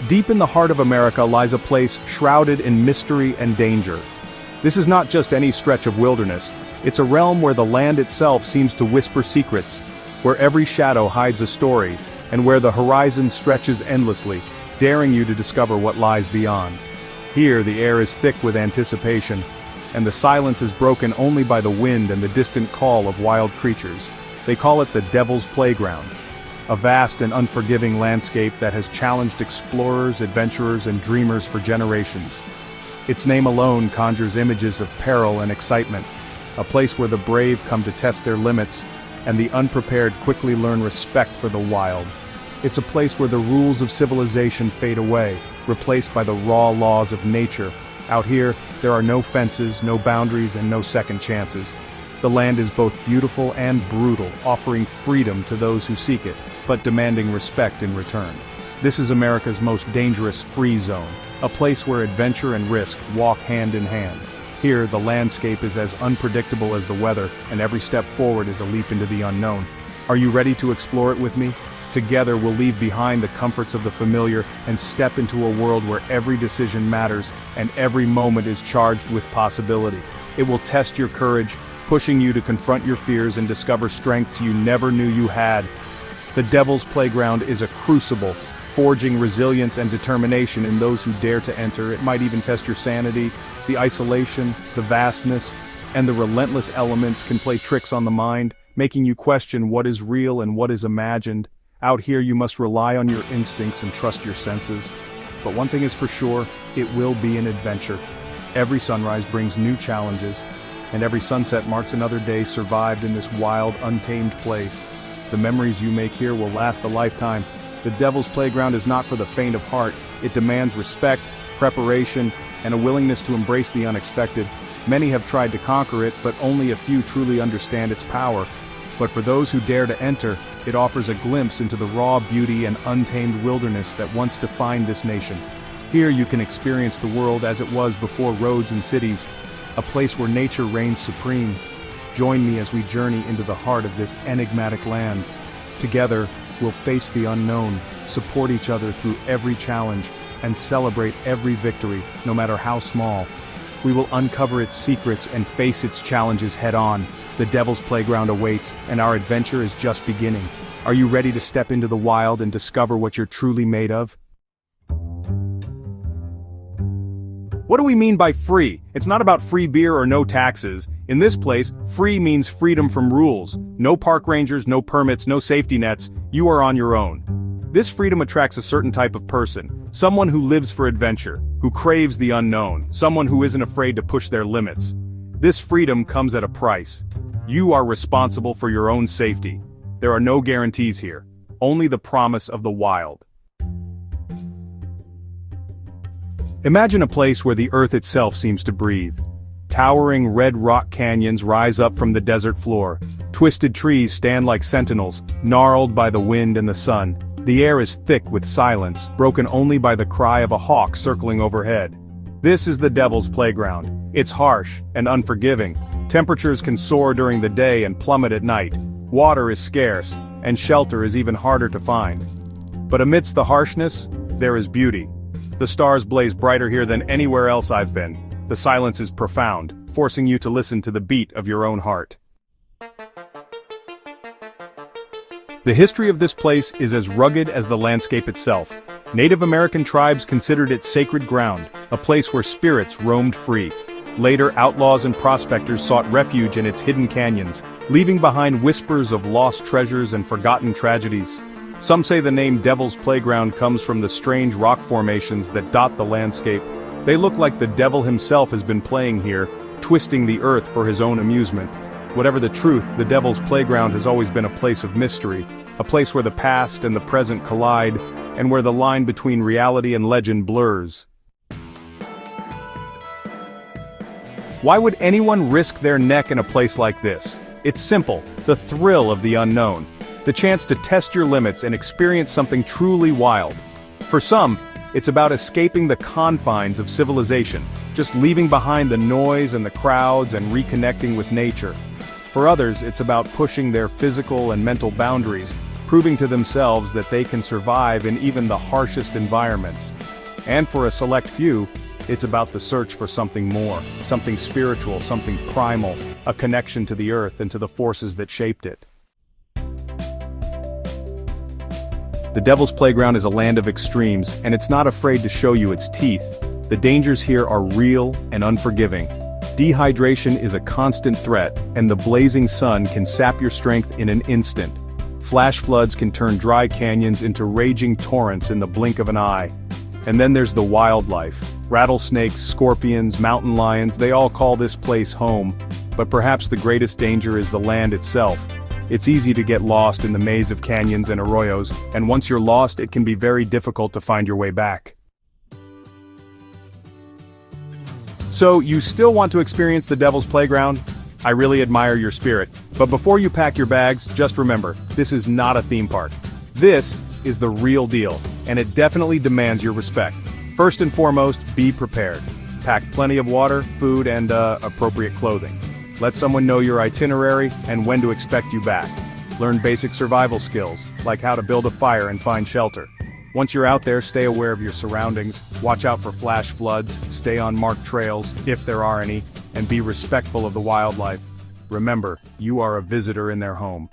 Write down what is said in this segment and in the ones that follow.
Deep in the heart of America lies a place shrouded in mystery and danger. This is not just any stretch of wilderness, it's a realm where the land itself seems to whisper secrets, where every shadow hides a story, and where the horizon stretches endlessly, daring you to discover what lies beyond. Here the air is thick with anticipation, and the silence is broken only by the wind and the distant call of wild creatures. They call it the Devil's Playground, a vast and unforgiving landscape that has challenged explorers, adventurers, and dreamers for generations. Its name alone conjures images of peril and excitement, a place where the brave come to test their limits, and the unprepared quickly learn respect for the wild. It's a place where the rules of civilization fade away, replaced by the raw laws of nature. Out here, there are no fences, no boundaries, and no second chances. The land is both beautiful and brutal, offering freedom to those who seek it, but demanding respect in return. This is America's most dangerous free zone, a place where adventure and risk walk hand in hand. Here, the landscape is as unpredictable as the weather, and every step forward is a leap into the unknown. Are you ready to explore it with me? Together we'll leave behind the comforts of the familiar and step into a world where every decision matters and every moment is charged with possibility. It will test your courage, pushing you to confront your fears and discover strengths you never knew you had. The Devil's Playground is a crucible, forging resilience and determination in those who dare to enter. It might even test your sanity. The isolation, the vastness, and the relentless elements can play tricks on the mind, making you question what is real and what is imagined. Out here you must rely on your instincts and trust your senses. But one thing is for sure, it will be an adventure. Every sunrise brings new challenges, and every sunset marks another day survived in this wild, untamed place. The memories you make here will last a lifetime. The Devil's Playground is not for the faint of heart. It demands respect, preparation, and a willingness to embrace the unexpected. Many have tried to conquer it, but only a few truly understand its power. But for those who dare to enter, it offers a glimpse into the raw beauty and untamed wilderness that once defined this nation. Here you can experience the world as it was before roads and cities, a place where nature reigns supreme. Join me as we journey into the heart of this enigmatic land. Together, we'll face the unknown, support each other through every challenge, and celebrate every victory, no matter how small. We will uncover its secrets and face its challenges head-on. The Devil's Playground awaits, and our adventure is just beginning. Are you ready to step into the wild and discover what you're truly made of? What do we mean by free? It's not about free beer or no taxes. In this place, free means freedom from rules. No park rangers, no permits, no safety nets. You are on your own. This freedom attracts a certain type of person, someone who lives for adventure, who craves the unknown, someone who isn't afraid to push their limits. This freedom comes at a price. You are responsible for your own safety. There are no guarantees here, only the promise of the wild. Imagine a place where the earth itself seems to breathe. Towering red rock canyons rise up from the desert floor. Twisted trees stand like sentinels, gnarled by the wind and the sun. The air is thick with silence, broken only by the cry of a hawk circling overhead. This is the Devil's Playground. It's harsh and unforgiving. Temperatures can soar during the day and plummet at night. Water is scarce, and shelter is even harder to find. But amidst the harshness, there is beauty. The stars blaze brighter here than anywhere else I've been. The silence is profound, forcing you to listen to the beat of your own heart. The history of this place is as rugged as the landscape itself. Native American tribes considered it sacred ground, a place where spirits roamed free. Later, outlaws and prospectors sought refuge in its hidden canyons, leaving behind whispers of lost treasures and forgotten tragedies. Some say the name Devil's Playground comes from the strange rock formations that dot the landscape. They look like the devil himself has been playing here, twisting the earth for his own amusement. Whatever the truth, the Devil's Playground has always been a place of mystery, a place where the past and the present collide, and where the line between reality and legend blurs. Why would anyone risk their neck in a place like this? It's simple, the thrill of the unknown. The chance to test your limits and experience something truly wild. For some, it's about escaping the confines of civilization, just leaving behind the noise and the crowds and reconnecting with nature. For others, it's about pushing their physical and mental boundaries, proving to themselves that they can survive in even the harshest environments. And for a select few, it's about the search for something more, something spiritual, something primal, a connection to the earth and to the forces that shaped it. The Devil's Playground is a land of extremes, and it's not afraid to show you its teeth. The dangers here are real and unforgiving. Dehydration is a constant threat, and the blazing sun can sap your strength in an instant. Flash floods can turn dry canyons into raging torrents in the blink of an eye. And then there's the wildlife. Rattlesnakes, scorpions, mountain lions, they all call this place home. But perhaps the greatest danger is the land itself. It's easy to get lost in the maze of canyons and arroyos, and once you're lost, it can be very difficult to find your way back. So, you still want to experience the Devil's Playground? I really admire your spirit. But before you pack your bags, just remember, this is not a theme park. This is the real deal, and it definitely demands your respect. First and foremost, be prepared. Pack plenty of water, food, and appropriate clothing. Let someone know your itinerary and when to expect you back. Learn basic survival skills, like how to build a fire and find shelter. Once you're out there, stay aware of your surroundings, watch out for flash floods, stay on marked trails, if there are any, and be respectful of the wildlife. Remember, you are a visitor in their home.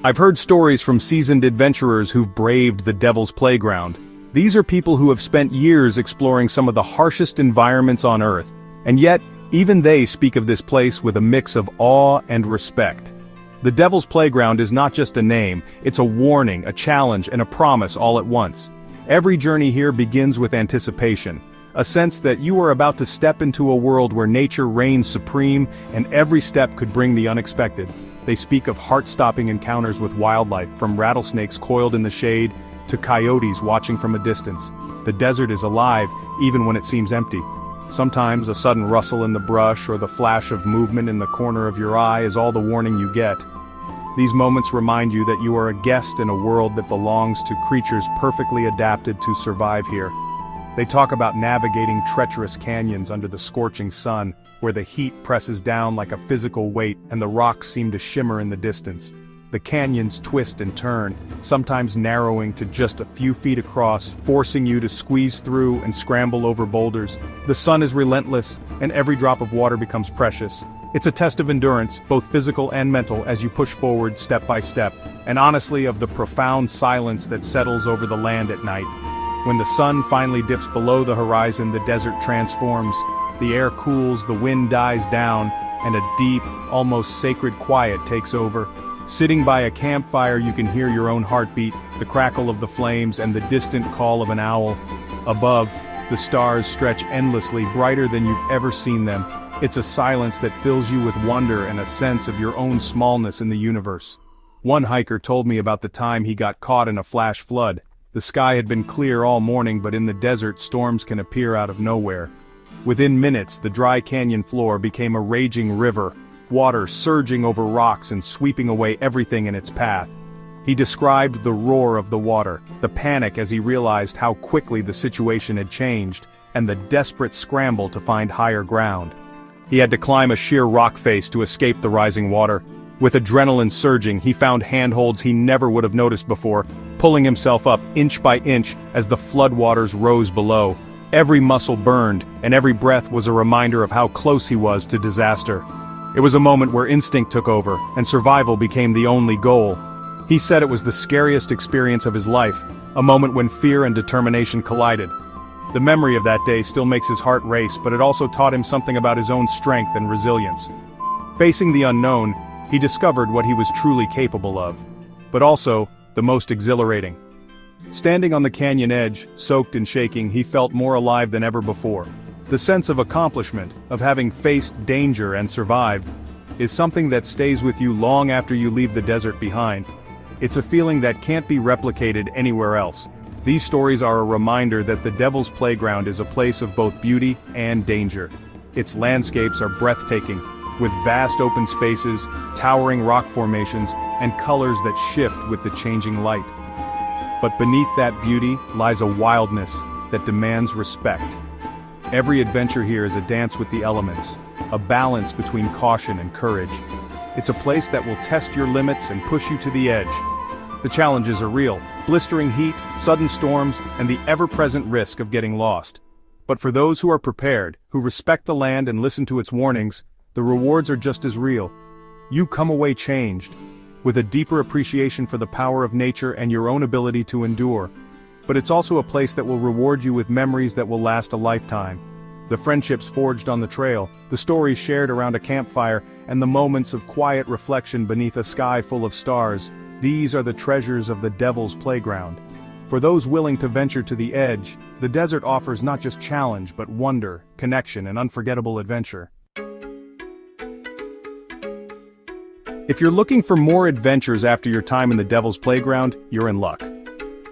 I've heard stories from seasoned adventurers who've braved the Devil's Playground. These are people who have spent years exploring some of the harshest environments on Earth, and yet, even they speak of this place with a mix of awe and respect. The Devil's Playground is not just a name, it's a warning, a challenge, and a promise all at once. Every journey here begins with anticipation, a sense that you are about to step into a world where nature reigns supreme, and every step could bring the unexpected. They speak of heart-stopping encounters with wildlife, from rattlesnakes coiled in the shade to coyotes watching from a distance. The desert is alive, even when it seems empty. Sometimes a sudden rustle in the brush or the flash of movement in the corner of your eye is all the warning you get. These moments remind you that you are a guest in a world that belongs to creatures perfectly adapted to survive here. They talk about navigating treacherous canyons under the scorching sun, where the heat presses down like a physical weight and the rocks seem to shimmer in the distance. The canyons twist and turn, sometimes narrowing to just a few feet across, forcing you to squeeze through and scramble over boulders. The sun is relentless, and every drop of water becomes precious. It's a test of endurance, both physical and mental, as you push forward step by step, and honestly of the profound silence that settles over the land at night. When the sun finally dips below the horizon, the desert transforms. The air cools, the wind dies down, and a deep, almost sacred quiet takes over. Sitting by a campfire, you can hear your own heartbeat, the crackle of the flames, and the distant call of an owl. Above, the stars stretch endlessly, brighter than you've ever seen them. It's a silence that fills you with wonder and a sense of your own smallness in the universe. One hiker told me about the time he got caught in a flash flood. The sky had been clear all morning, but in the desert, storms can appear out of nowhere. Within minutes, the dry canyon floor became a raging river, water surging over rocks and sweeping away everything in its path. He described the roar of the water, the panic as he realized how quickly the situation had changed, and the desperate scramble to find higher ground. He had to climb a sheer rock face to escape the rising water. With adrenaline surging, he found handholds he never would have noticed before, pulling himself up inch by inch as the floodwaters rose below. Every muscle burned, and every breath was a reminder of how close he was to disaster. It was a moment where instinct took over, and survival became the only goal. He said it was the scariest experience of his life, a moment when fear and determination collided. The memory of that day still makes his heart race, but it also taught him something about his own strength and resilience. Facing the unknown, he discovered what he was truly capable of, but also the most exhilarating. Standing on the canyon edge, soaked and shaking, he felt more alive than ever before. The sense of accomplishment, of having faced danger and survived, is something that stays with you long after you leave the desert behind. It's a feeling that can't be replicated anywhere else. These stories are a reminder that the Devil's Playground is a place of both beauty and danger. Its landscapes are breathtaking, with vast open spaces, towering rock formations, and colors that shift with the changing light. But beneath that beauty lies a wildness that demands respect. Every adventure here is a dance with the elements, a balance between caution and courage. It's a place that will test your limits and push you to the edge. The challenges are real: blistering heat, sudden storms, and the ever-present risk of getting lost. But for those who are prepared, who respect the land and listen to its warnings, the rewards are just as real. You come away changed, with a deeper appreciation for the power of nature and your own ability to endure. But it's also a place that will reward you with memories that will last a lifetime. The friendships forged on the trail, the stories shared around a campfire, and the moments of quiet reflection beneath a sky full of stars, these are the treasures of the Devil's Playground. For those willing to venture to the edge, the desert offers not just challenge but wonder, connection, and unforgettable adventure. If you're looking for more adventures after your time in the Devil's Playground, you're in luck.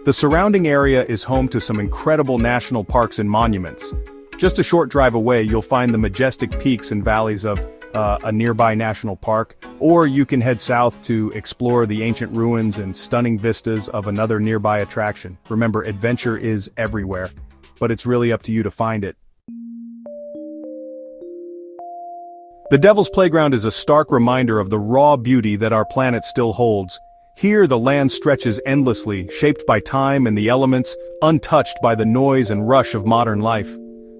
The surrounding area is home to some incredible national parks and monuments. Just a short drive away, you'll find the majestic peaks and valleys of a nearby national park, or you can head south to explore the ancient ruins and stunning vistas of another nearby attraction. Remember, adventure is everywhere, but it's really up to you to find it. The Devil's Playground is a stark reminder of the raw beauty that our planet still holds. Here the land stretches endlessly, shaped by time and the elements, untouched by the noise and rush of modern life.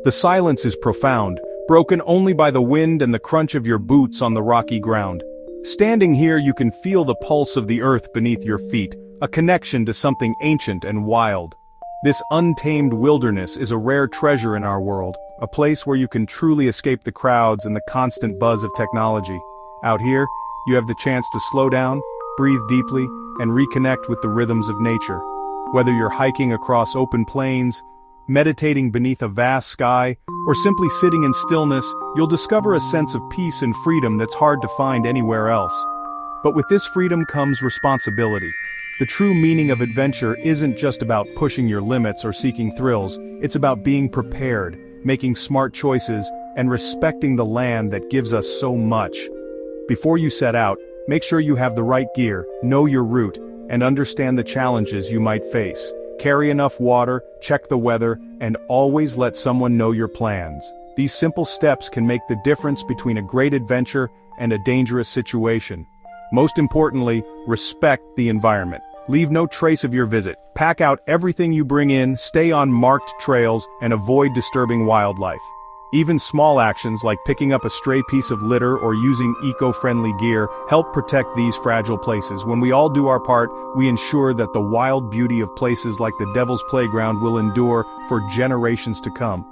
The silence is profound, broken only by the wind and the crunch of your boots on the rocky ground. Standing here you can feel the pulse of the earth beneath your feet, a connection to something ancient and wild. This untamed wilderness is a rare treasure in our world, a place where you can truly escape the crowds and the constant buzz of technology. Out here, you have the chance to slow down, breathe deeply, and reconnect with the rhythms of nature. Whether you're hiking across open plains, meditating beneath a vast sky, or simply sitting in stillness, you'll discover a sense of peace and freedom that's hard to find anywhere else. But with this freedom comes responsibility. The true meaning of adventure isn't just about pushing your limits or seeking thrills, it's about being prepared, making smart choices, and respecting the land that gives us so much. Before you set out, make sure you have the right gear, know your route, and understand the challenges you might face. Carry enough water, check the weather, and always let someone know your plans. These simple steps can make the difference between a great adventure and a dangerous situation. Most importantly, respect the environment. Leave no trace of your visit. Pack out everything you bring in, stay on marked trails, and avoid disturbing wildlife. Even small actions like picking up a stray piece of litter or using eco-friendly gear help protect these fragile places. When we all do our part, we ensure that the wild beauty of places like the Devil's Playground will endure for generations to come.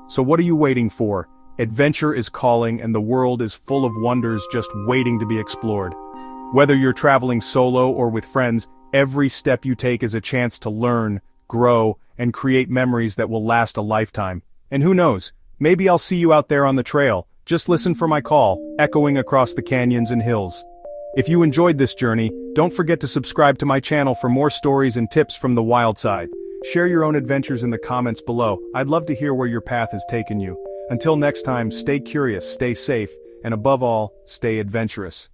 So what are you waiting for? Adventure is calling, and the world is full of wonders just waiting to be explored. Whether you're traveling solo or with friends, every step you take is a chance to learn, grow, and create memories that will last a lifetime. And who knows? Maybe I'll see you out there on the trail. Just listen for my call, echoing across the canyons and hills. If you enjoyed this journey, don't forget to subscribe to my channel for more stories and tips from the wild side. Share your own adventures in the comments below. I'd love to hear where your path has taken you. Until next time, stay curious, stay safe, and above all, stay adventurous.